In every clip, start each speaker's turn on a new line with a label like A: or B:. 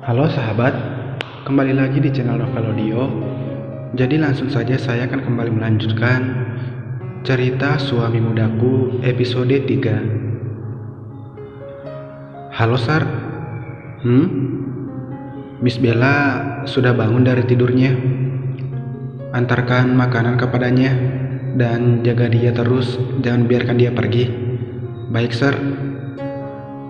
A: Halo sahabat, kembali lagi di channel Novel Audio. Jadi langsung saja saya akan kembali melanjutkan cerita Suami Mudaku episode 3. Halo Sar. Miss Bella sudah bangun dari tidurnya. Antarkan makanan kepadanya dan jaga dia terus, jangan biarkan dia pergi. Baik Sir.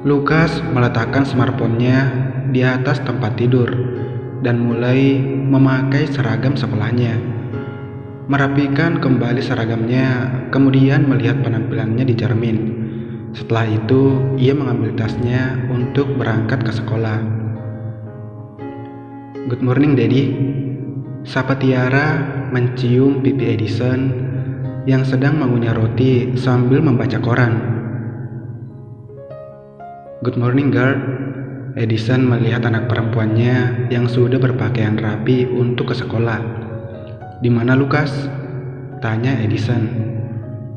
A: Lukas meletakkan smartphone-nya di atas tempat tidur dan mulai memakai seragam sekolahnya. Merapikan kembali seragamnya, kemudian melihat penampilannya di cermin. Setelah itu, ia mengambil tasnya untuk berangkat ke sekolah. Good morning, Daddy. Sapa Tiara mencium pipi Edison yang sedang mengunyah roti sambil membaca koran. Good morning, girl. Edison melihat anak perempuannya yang sudah berpakaian rapi untuk ke sekolah. Di mana Lukas? Tanya Edison.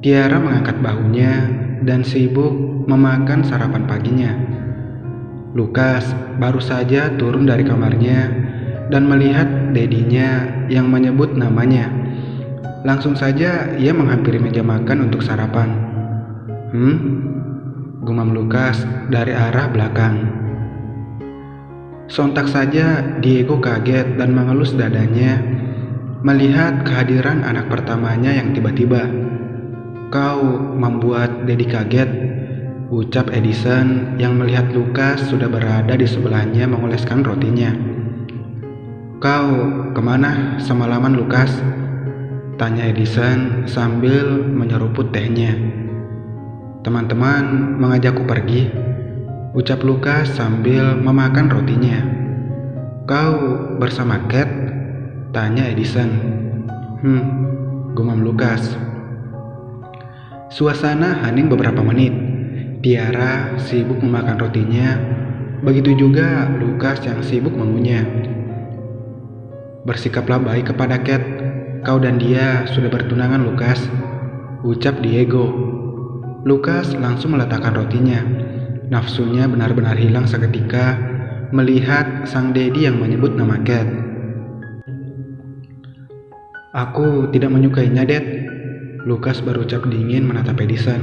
A: Tiara mengangkat bahunya dan sibuk memakan sarapan paginya. Lukas baru saja turun dari kamarnya dan melihat dedinya yang menyebut namanya. Langsung saja ia menghampiri meja makan untuk sarapan. Gumam Lukas dari arah belakang. Sontak saja Diego kaget dan mengelus dadanya melihat kehadiran anak pertamanya yang tiba-tiba. Kau membuat Dedi kaget, ucap Edison yang melihat Lukas sudah berada di sebelahnya mengoleskan rotinya. Kau kemana semalaman, Lukas? Tanya Edison sambil menyeruput tehnya. Teman-teman mengajakku pergi, ucap Lukas sambil memakan rotinya. Kau bersama Cat? Tanya Edison. Gumam Lukas. Suasana hening beberapa menit. Tiara sibuk memakan rotinya, begitu juga Lukas yang sibuk mengunyah. Bersikaplah baik kepada Cat. Kau dan dia sudah bertunangan, Lukas, ucap Diego. Lukas langsung meletakkan rotinya. Nafsunya benar-benar hilang seketika melihat sang Dedi yang menyebut nama Cat. Aku tidak menyukainya, Dad. Lukas berucap dingin menatap Edison.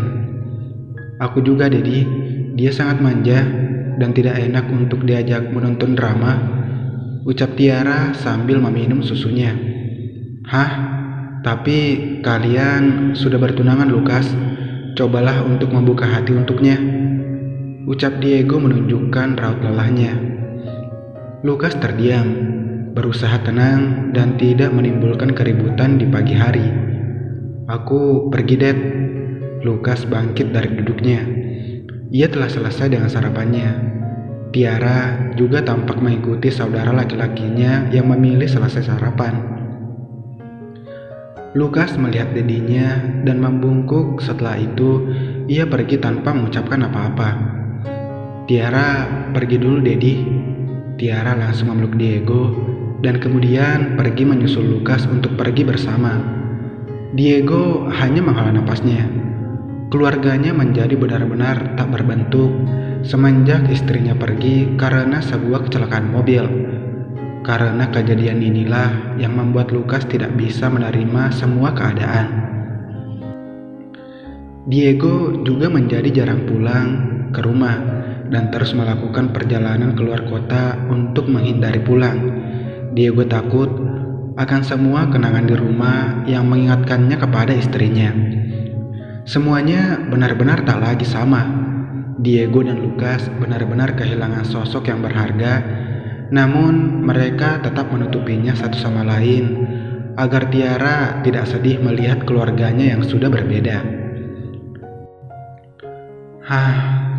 A: Aku juga, Dedi. Dia sangat manja dan tidak enak untuk diajak menonton drama, ucap Tiara sambil meminum susunya. Hah? Tapi kalian sudah bertunangan, Lukas. Cobalah untuk membuka hati untuknya, ucap Diego menunjukkan raut lelahnya. Lukas terdiam, berusaha tenang dan tidak menimbulkan keributan di pagi hari. Aku pergi, Dad. Lukas bangkit dari duduknya. Ia telah selesai dengan sarapannya. Tiara juga tampak mengikuti saudara laki-lakinya yang memilih selesai sarapan. Lukas melihat dedinya dan membungkuk. Setelah itu, ia pergi tanpa mengucapkan apa-apa. Tiara, pergi dulu, Dedi. Tiara langsung memeluk Diego dan kemudian pergi menyusul Lukas untuk pergi bersama. Diego hanya menghela napasnya. Keluarganya menjadi benar-benar tak berbentuk semenjak istrinya pergi karena sebuah kecelakaan mobil. Karena kejadian inilah yang membuat Lukas tidak bisa menerima semua keadaan. Diego juga menjadi jarang pulang ke rumah dan terus melakukan perjalanan keluar kota untuk menghindari pulang. Diego takut akan semua kenangan di rumah yang mengingatkannya kepada istrinya. Semuanya benar-benar tak lagi sama. Diego dan Lukas benar-benar kehilangan sosok yang berharga. Namun mereka tetap menutupinya satu sama lain agar Tiara tidak sedih melihat keluarganya yang sudah berbeda.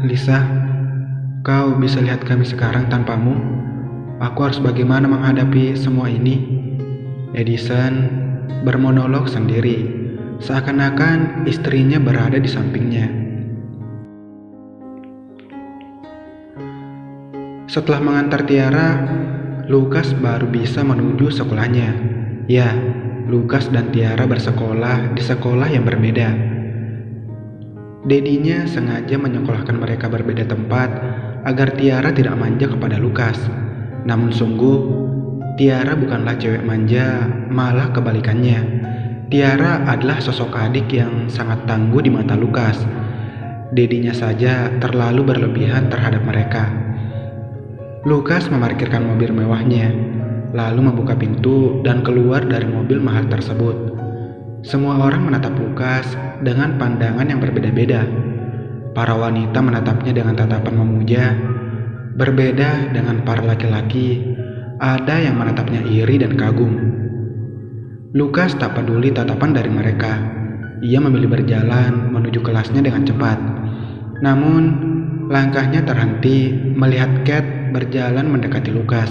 A: Lisa, kau bisa lihat kami sekarang tanpamu. Aku harus bagaimana menghadapi semua ini? Edison bermonolog sendiri, seakan-akan istrinya berada di sampingnya. Setelah mengantar Tiara, Lukas baru bisa menuju sekolahnya. Ya, Lukas dan Tiara bersekolah di sekolah yang berbeda. Dedinya sengaja menyekolahkan mereka berbeda tempat agar Tiara tidak manja kepada Lukas. Namun sungguh, Tiara bukanlah cewek manja, malah kebalikannya. Tiara adalah sosok adik yang sangat tangguh di mata Lukas. Dedinya saja terlalu berlebihan terhadap mereka. Lukas memarkirkan mobil mewahnya, lalu membuka pintu dan keluar dari mobil mahal tersebut. Semua orang menatap Lukas dengan pandangan yang berbeda-beda. Para wanita menatapnya dengan tatapan memuja. Berbeda dengan para laki-laki, ada yang menatapnya iri dan kagum. Lukas tak peduli tatapan dari mereka. Ia memilih berjalan menuju kelasnya dengan cepat. Namun, langkahnya terhenti melihat Kate berjalan mendekati Lukas.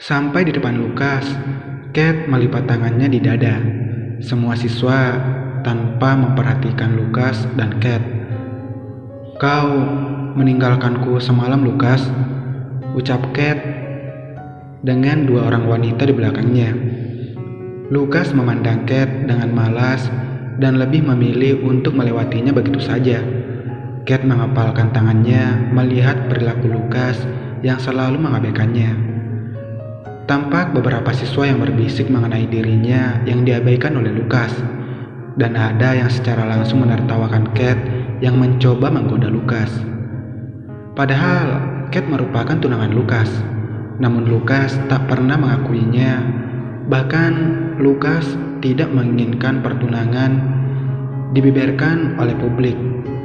A: Sampai di depan Lukas, Kate melipat tangannya di dada. Semua siswa tanpa memperhatikan Lukas dan Kate. "Kau meninggalkanku semalam, Lukas," ucap Kate dengan dua orang wanita di belakangnya. Lukas memandang Kate dengan malas dan lebih memilih untuk melewatinya begitu saja. Kate mengepalkan tangannya melihat perilaku Lukas yang selalu mengabaikannya. Tampak beberapa siswa yang berbisik mengenai dirinya yang diabaikan oleh Lukas, dan ada yang secara langsung menertawakan Kate yang mencoba menggoda Lukas. Padahal Kate merupakan tunangan Lukas, namun Lukas tak pernah mengakuinya. Bahkan Lukas tidak menginginkan pertunangan dibeberkan oleh publik,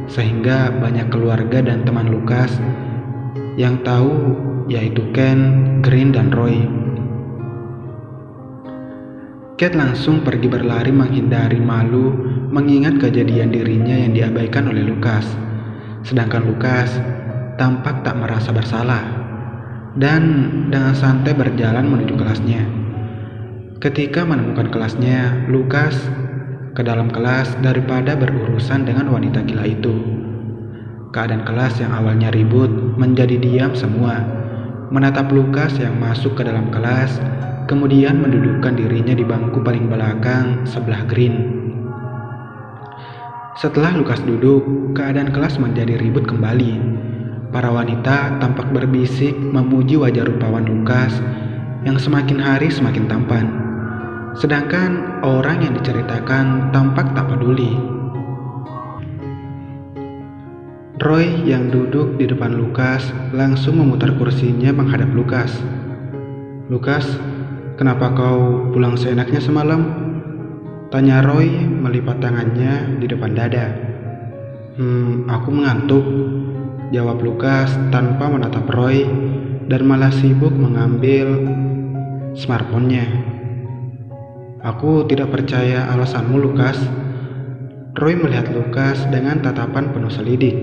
A: sehingga banyak keluarga dan teman Lukas yang tahu, yaitu Ken, Green, dan Roy. Kate langsung pergi berlari menghindari malu mengingat kejadian dirinya yang diabaikan oleh Lukas. Sedangkan Lukas tampak tak merasa bersalah dan dengan santai berjalan menuju kelasnya. Ketika menemukan kelasnya, Lukas ke dalam kelas daripada berurusan dengan wanita gila itu. Keadaan kelas yang awalnya ribut menjadi diam semua, menatap Lukas yang masuk ke dalam kelas, kemudian mendudukkan dirinya di bangku paling belakang sebelah Green. Setelah Lukas duduk, keadaan kelas menjadi ribut kembali. Para wanita tampak berbisik memuji wajah rupawan Lukas yang semakin hari semakin tampan. Sedangkan orang yang diceritakan tampak tak peduli. Roy yang duduk di depan Lukas langsung memutar kursinya menghadap Lukas. "Lukas, kenapa kau pulang seenaknya semalam?" tanya Roy melipat tangannya di depan dada. Aku mengantuk," jawab Lukas tanpa menatap Roy dan malah sibuk mengambil smartphone-nya. "Aku tidak percaya alasanmu, Lukas." Roy melihat Lukas dengan tatapan penuh selidik,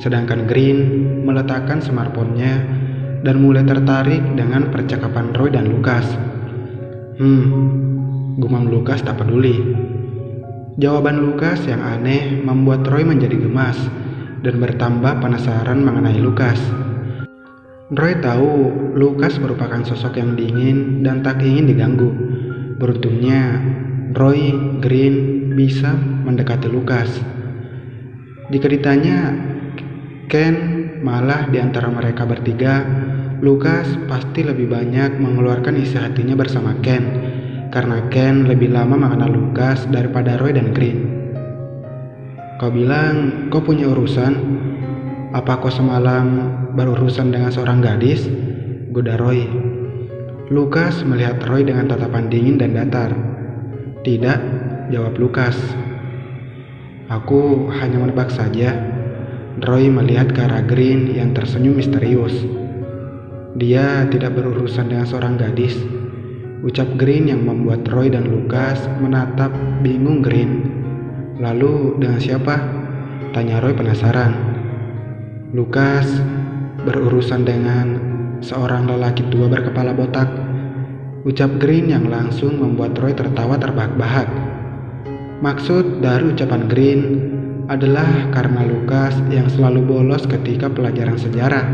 A: sedangkan Green meletakkan smartphone-nya dan mulai tertarik dengan percakapan Roy dan Lukas. Gumam Lukas tak peduli. Jawaban Lukas yang aneh membuat Roy menjadi gemas dan bertambah penasaran mengenai Lukas. Roy tahu Lukas merupakan sosok yang dingin dan tak ingin diganggu. Beruntungnya, Roy, Green bisa mendekati Lukas. Jika ditanya Ken, malah di antara mereka bertiga, Lukas pasti lebih banyak mengeluarkan isi hatinya bersama Ken, karena Ken lebih lama mengenal Lukas daripada Roy dan Green. "Kau bilang kau punya urusan? Apa kau semalam berurusan dengan seorang gadis?" goda Roy. Lukas melihat Roy dengan tatapan dingin dan datar. "Tidak," jawab Lukas. "Aku hanya menebak saja." Roy melihat ke arah Green yang tersenyum misterius. "Dia tidak berurusan dengan seorang gadis," ucap Green yang membuat Roy dan Lukas menatap bingung Green. "Lalu dengan siapa?" tanya Roy penasaran. "Lukas berurusan dengan seorang lelaki tua berkepala botak," ucap Green yang langsung membuat Roy tertawa terbahak-bahak. Maksud dari ucapan Green adalah karena Lukas yang selalu bolos ketika pelajaran sejarah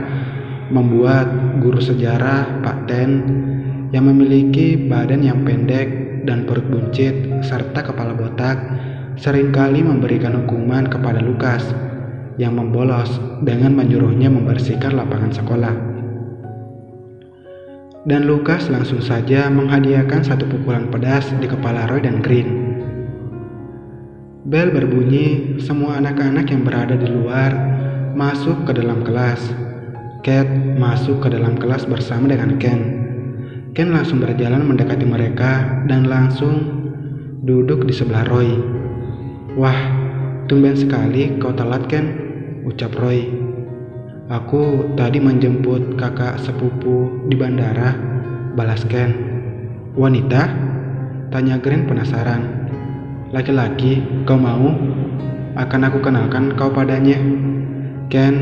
A: membuat guru sejarah Pak Ten yang memiliki badan yang pendek dan perut buncit serta kepala botak seringkali memberikan hukuman kepada Lukas yang membolos dengan menyuruhnya membersihkan lapangan sekolah. Dan Lukas langsung saja menghadiahkan satu pukulan pedas di kepala Roy dan Green. Bel berbunyi, semua anak-anak yang berada di luar masuk ke dalam kelas. Cat masuk ke dalam kelas bersama dengan Ken. Ken langsung berjalan mendekati mereka dan langsung duduk di sebelah Roy. "Wah, tumben sekali kau telat, Ken," ucap Roy. "Aku tadi menjemput kakak sepupu di bandara," balas Ken. "Wanita?" tanya Green penasaran. "Laki-laki, kau mau? Akan aku kenalkan kau padanya." Ken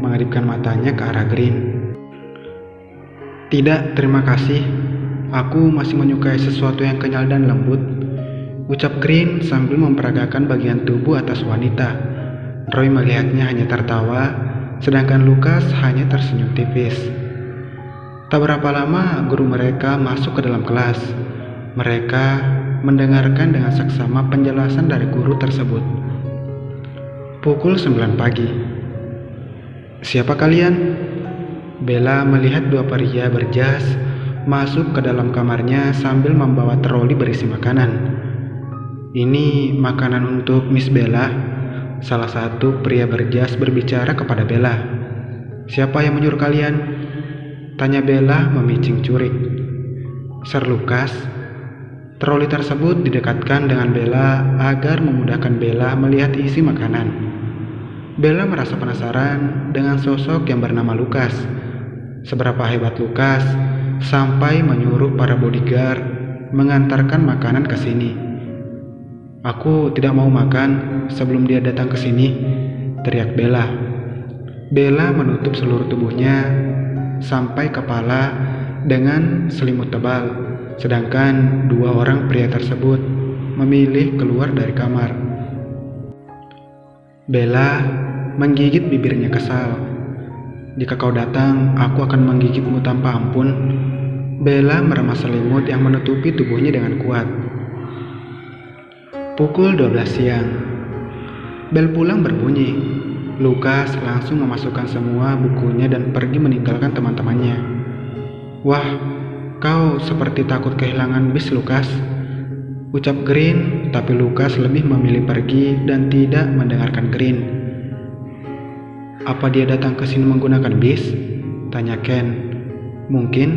A: mengadipkan matanya ke arah Green. "Tidak, terima kasih. Aku masih menyukai sesuatu yang kenyal dan lembut," ucap Green sambil memperagakan bagian tubuh atas wanita. Roy melihatnya hanya tertawa, sedangkan Lukas hanya tersenyum tipis. Tak berapa lama guru mereka masuk ke dalam kelas. Mereka mendengarkan dengan seksama penjelasan dari guru tersebut. Pukul 9 pagi. "Siapa kalian?" Bella melihat dua pria berjas masuk ke dalam kamarnya sambil membawa troli berisi makanan. "Ini makanan untuk Miss Bella," salah satu pria berjas berbicara kepada Bella. "Siapa yang menyuruh kalian?" tanya Bella memicing curik. "Sir Lukas." Troli tersebut didekatkan dengan Bella agar memudahkan Bella melihat isi makanan. Bella merasa penasaran dengan sosok yang bernama Lukas. Seberapa hebat Lukas sampai menyuruh para bodyguard mengantarkan makanan ke sini. "Aku tidak mau makan sebelum dia datang ke sini," teriak Bella. Bella menutup seluruh tubuhnya sampai kepala dengan selimut tebal, sedangkan dua orang pria tersebut memilih keluar dari kamar. Bella menggigit bibirnya kesal. "Jika kau datang, aku akan menggigitmu tanpa ampun." Bella meremas selimut yang menutupi tubuhnya dengan kuat. Pukul 12 siang. Bel pulang berbunyi. Lukas langsung memasukkan semua bukunya dan pergi meninggalkan teman-temannya. "Wah, kau seperti takut kehilangan bis, Lukas," ucap Green, tapi Lukas lebih memilih pergi dan tidak mendengarkan Green. "Apa dia datang ke sini menggunakan bis?" tanya Ken. "Mungkin,"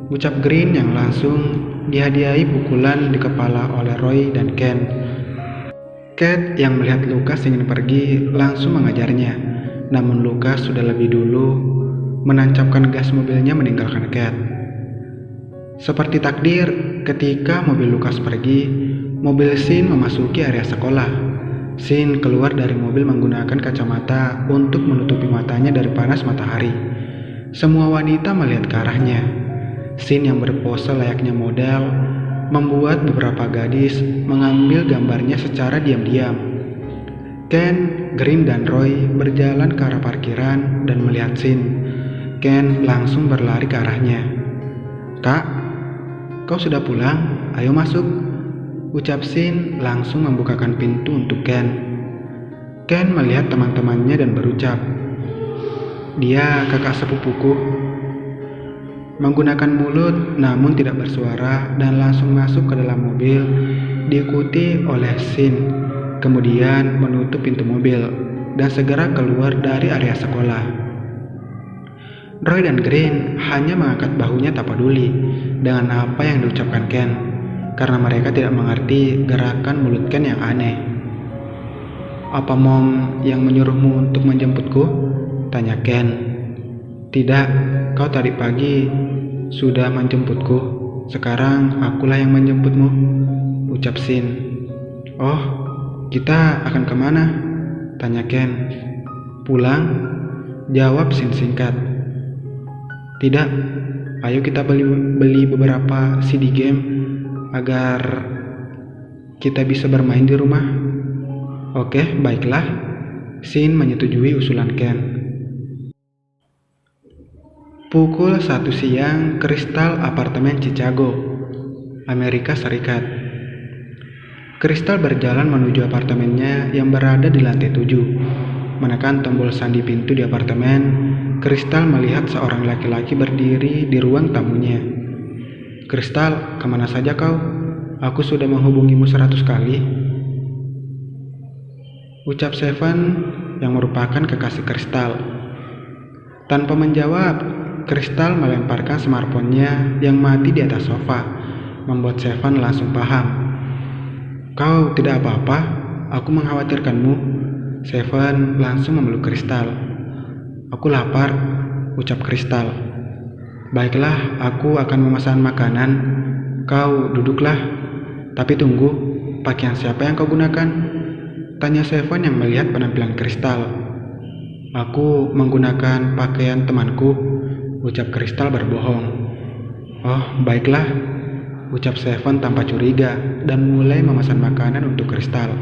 A: ucap Green yang langsung dihadiahi pukulan di kepala oleh Roy dan Ken. Cat yang melihat Lukas ingin pergi langsung mengajarnya, namun Lukas sudah lebih dulu menancapkan gas mobilnya meninggalkan Cat. Seperti takdir, ketika mobil Lukas pergi, mobil Sin memasuki area sekolah. Sin keluar dari mobil menggunakan kacamata untuk menutupi matanya dari panas matahari. Semua wanita melihat ke arahnya. Sin yang berpose layaknya model membuat beberapa gadis mengambil gambarnya secara diam-diam. Ken, Green, dan Roy berjalan ke arah parkiran dan melihat Sin. Ken langsung berlari ke arahnya. "Kak, kau sudah pulang? Ayo masuk," ucap Sin langsung membukakan pintu untuk Ken. Ken melihat teman-temannya dan berucap, "Dia kakak sepupuku." Menggunakan mulut namun tidak bersuara dan langsung masuk ke dalam mobil diikuti oleh Sin, kemudian menutup pintu mobil dan segera keluar dari area sekolah. Roy dan Green hanya mengangkat bahunya tak peduli dengan apa yang diucapkan Ken, karena mereka tidak mengerti gerakan mulut Ken yang aneh. "Apa Mom yang menyuruhmu untuk menjemputku?" tanya Ken. "Tidak, kau tadi pagi sudah menjemputku. Sekarang akulah yang menjemputmu," ucap Sin. "Oh, kita akan kemana?" tanya Ken. "Pulang," jawab Sin singkat. "Tidak, ayo kita beli beberapa CD game agar kita bisa bermain di rumah." "Oke, baiklah," Sin menyetujui usulan Ken. Pukul 1 siang, Crystal apartemen Chicago, Amerika Serikat. Crystal berjalan menuju apartemennya yang berada di lantai 7. menekan tombol sandi pintu di apartemen, Kristal melihat seorang laki-laki berdiri di ruang tamunya. "Kristal, kemana saja kau? Aku sudah menghubungimu 100 kali." Ucap Seven yang merupakan kekasih Kristal. Tanpa menjawab, Kristal melemparkan smartphone-nya yang mati di atas sofa, membuat Seven langsung paham. "Kau tidak apa-apa? Aku mengkhawatirkanmu." Seven langsung memeluk Kristal. "Aku lapar," ucap Kristal. "Baiklah, aku akan memesan makanan. Kau duduklah. Tapi tunggu, pakaian siapa yang kau gunakan?" tanya Seven yang melihat penampilan Kristal. "Aku menggunakan pakaian temanku," ucap Kristal berbohong. "Oh, baiklah," ucap Seven tanpa curiga dan mulai memesan makanan untuk Kristal.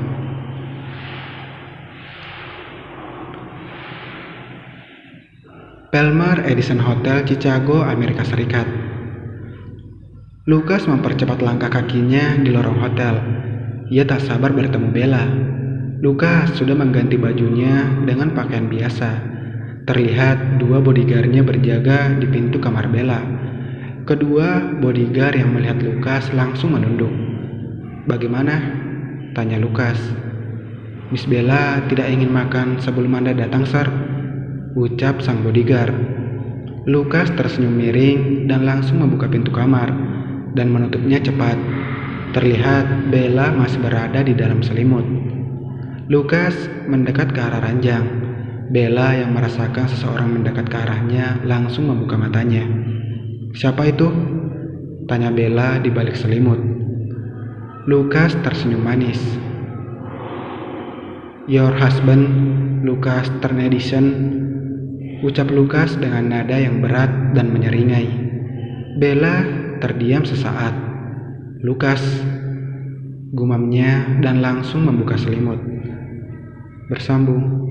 A: Palmer Edison Hotel, Chicago, Amerika Serikat. Lukas mempercepat langkah kakinya di lorong hotel. Ia tak sabar bertemu Bella. Lukas sudah mengganti bajunya dengan pakaian biasa. Terlihat dua bodyguardnya berjaga di pintu kamar Bella. Kedua bodyguard yang melihat Lukas langsung menunduk. "Bagaimana?" tanya Lukas. "Miss Bella tidak ingin makan sebelum Anda datang, Sir," ucap sang bodyguard. Lukas tersenyum miring dan langsung membuka pintu kamar dan menutupnya cepat. Terlihat Bella masih berada di dalam selimut. Lukas mendekat ke arah ranjang. Bella yang merasakan seseorang mendekat ke arahnya langsung membuka matanya. "Siapa itu?" tanya Bella di balik selimut. Lukas tersenyum manis. "Your husband, Lukas Ternedison," ucap Lukas dengan nada yang berat dan menyeringai. Bella terdiam sesaat. "Lukas," gumamnya dan langsung membuka selimut. Bersambung.